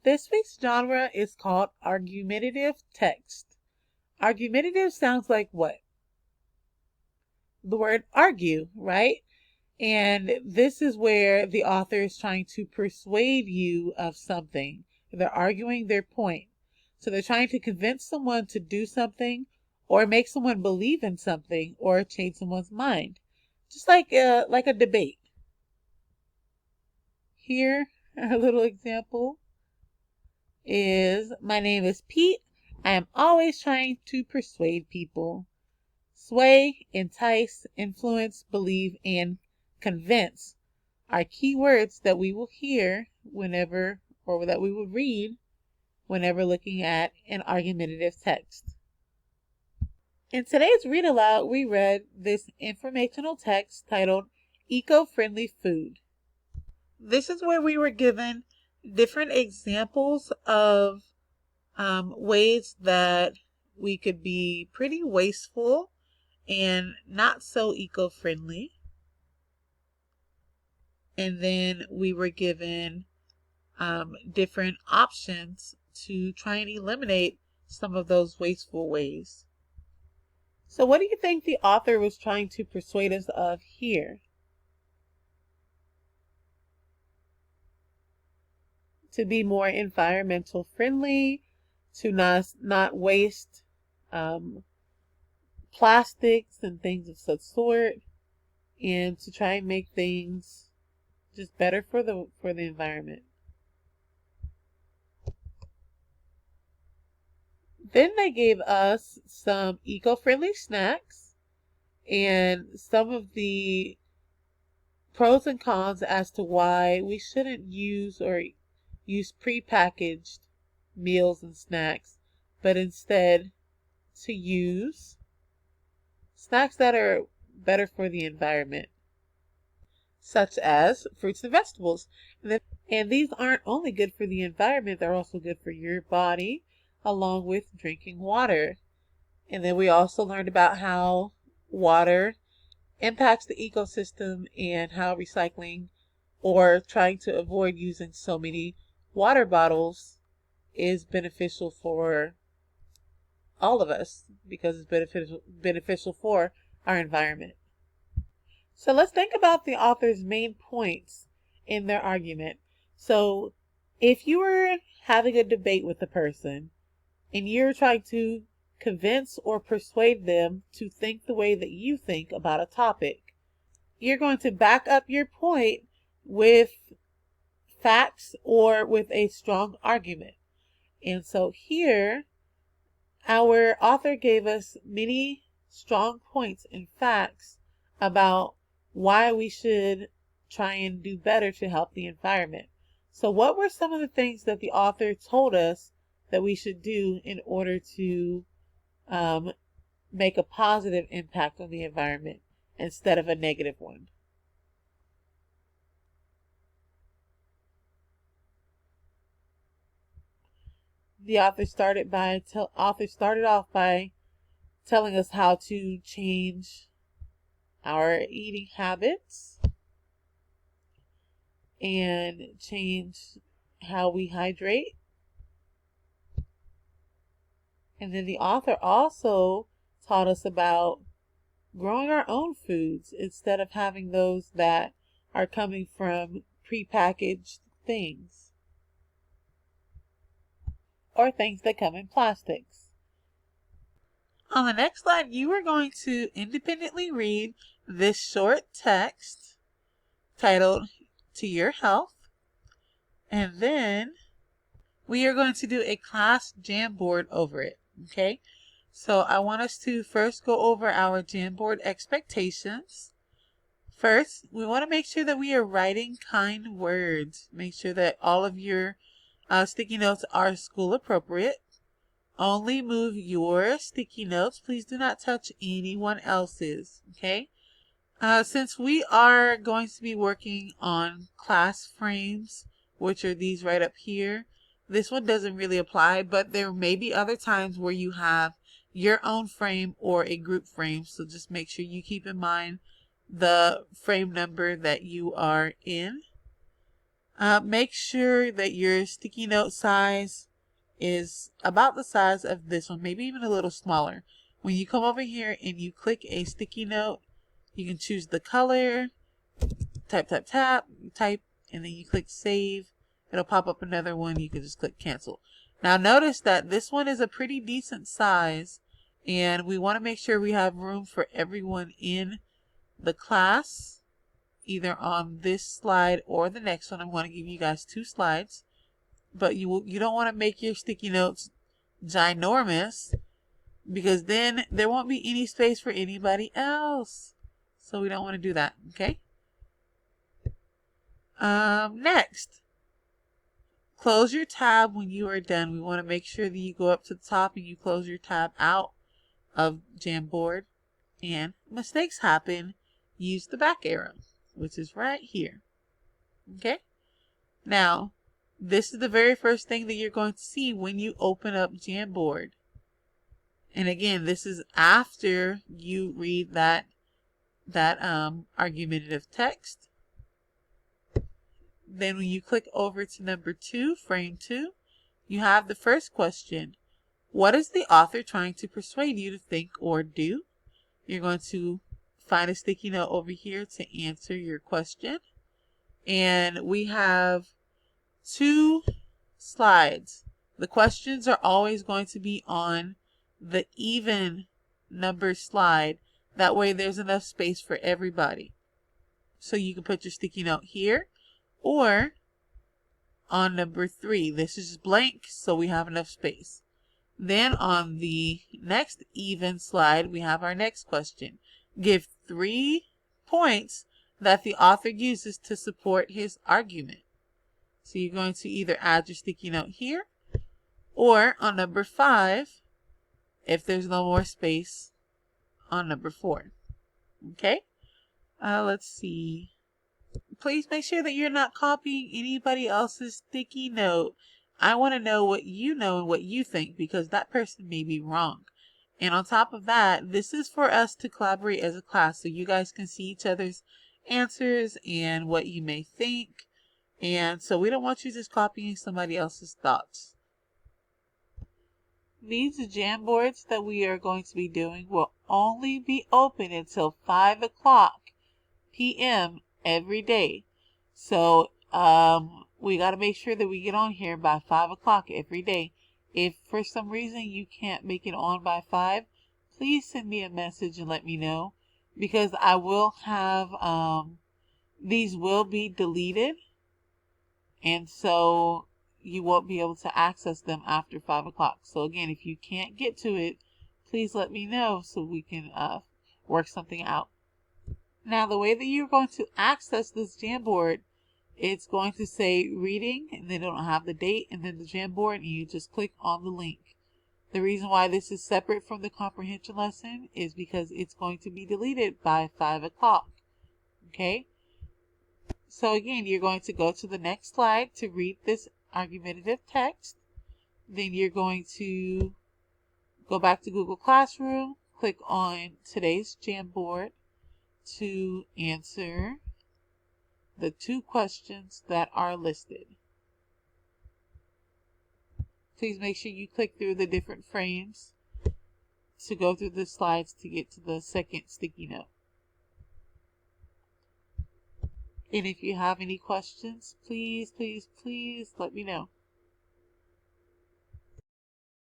This week's genre is called argumentative text. Argumentative sounds like what? The word argue, right? And this is where the author is trying to persuade you of something. They're arguing their point. So they're trying to convince someone to do something or make someone believe in something or change someone's mind. Just like a debate. Here, a little example is, my name is Pete. I am always trying to persuade people. Sway, entice, influence, believe, and convince are key words that we will hear whenever, or that we will read whenever looking at an argumentative text. In today's read aloud, we read this informational text titled Eco-Friendly Food. This is where we were given different examples of ways that we could be pretty wasteful and not so eco-friendly. And then we were given different options to try and eliminate some of those wasteful ways. So what do you think the author was trying to persuade us of here? To be more environmental friendly, to not waste plastics and things of such sort, and to try and make things just better for the environment. Then they gave us some eco-friendly snacks and some of the pros and cons as to why we shouldn't use prepackaged meals and snacks, but instead to use snacks that are better for the environment, such as fruits and vegetables. And these aren't only good for the environment, they're also good for your body, along with drinking water. And then we also learned about how water impacts the ecosystem and how recycling or trying to avoid using so many water bottles is beneficial for all of us because it's beneficial for our environment. So let's think about the author's main points in their argument. So if you were having a debate with a person and you're trying to convince or persuade them to think the way that you think about a topic, you're going to back up your point with facts or with a strong argument. And so here, our author gave us many strong points and facts about why we should try and do better to help the environment. So what were some of the things that the author told us that we should do in order to make a positive impact on the environment instead of a negative one? The author started off by telling us how to change our eating habits and change how we hydrate. And then the author also taught us about growing our own foods instead of having those that are coming from prepackaged things or things that come in plastics. On the next slide, you are going to independently read this short text titled To Your Health, and then we are going to do a class Jamboard over it, okay? So I want us to first go over our Jamboard expectations. First, we want to make sure that we are writing kind words. Make sure that all of your sticky notes are school appropriate. Only move your sticky notes. Please do not touch anyone else's, okay? Since we are going to be working on class frames, which are these right up here, this one doesn't really apply, but there may be other times where you have your own frame or a group frame. So just make sure you keep in mind the frame number that you are in. Make sure that your sticky note size is about the size of this one, maybe even a little smaller. When you come over here and you click a sticky note, you can choose the color, type, and then you click save. It'll pop up another one. You can just click cancel. Now notice that this one is a pretty decent size, and we want to make sure we have room for everyone in the class, either on this slide or the next one. I'm going to give you guys 2 slides, but you don't want to make your sticky notes ginormous, because then there won't be any space for anybody else. So we don't want to do that, okay? Next, close your tab when you are done. We want to make sure that you go up to the top and you close your tab out of Jamboard. And mistakes happen. Use the back arrow, which is right here. Okay? Now, this is the very first thing that you're going to see when you open up Jamboard. And again, this is after you read that argumentative text. Then when you click over to number 2, frame 2, you have the first question. What is the author trying to persuade you to think or do? You're going to find a sticky note over here to answer your question. And we have 2 slides. The questions are always going to be on the even number slide. That way there's enough space for everybody. So you can put your sticky note here or on number 3. This is blank, so we have enough space. Then on the next even slide, we have our next question. Give 3 points that the author uses to support his argument. So you're going to either add your sticky note here or on number 5 if there's no more space on number 4. Okay? Let's see. Please make sure that you're not copying anybody else's sticky note. I want to know what you know and what you think, because that person may be wrong. And on top of that, this is for us to collaborate as a class so you guys can see each other's answers and what you may think. And so we don't want you just copying somebody else's thoughts. These Jamboards that we are going to be doing will only be open until 5 o'clock p.m. every day. So we got to make sure that we get on here by 5 o'clock every day. If for some reason you can't make it on by 5, please send me a message and let me know, because I will have these will be deleted, and so you won't be able to access them after 5 o'clock. So again, if you can't get to it, please let me know so we can work something out. Now, the way that you're going to access this Jamboard, it's going to say reading, and then it'll have the date and then the Jamboard, and you just click on the link. The reason why this is separate from the comprehension lesson is because it's going to be deleted by 5 o'clock. Okay? So again, you're going to go to the next slide to read this argumentative text. Then you're going to go back to Google Classroom, click on today's Jamboard to answer the 2 questions that are listed. Please make sure you click through the different frames to go through the slides to get to the second sticky note. And if you have any questions, please let me know.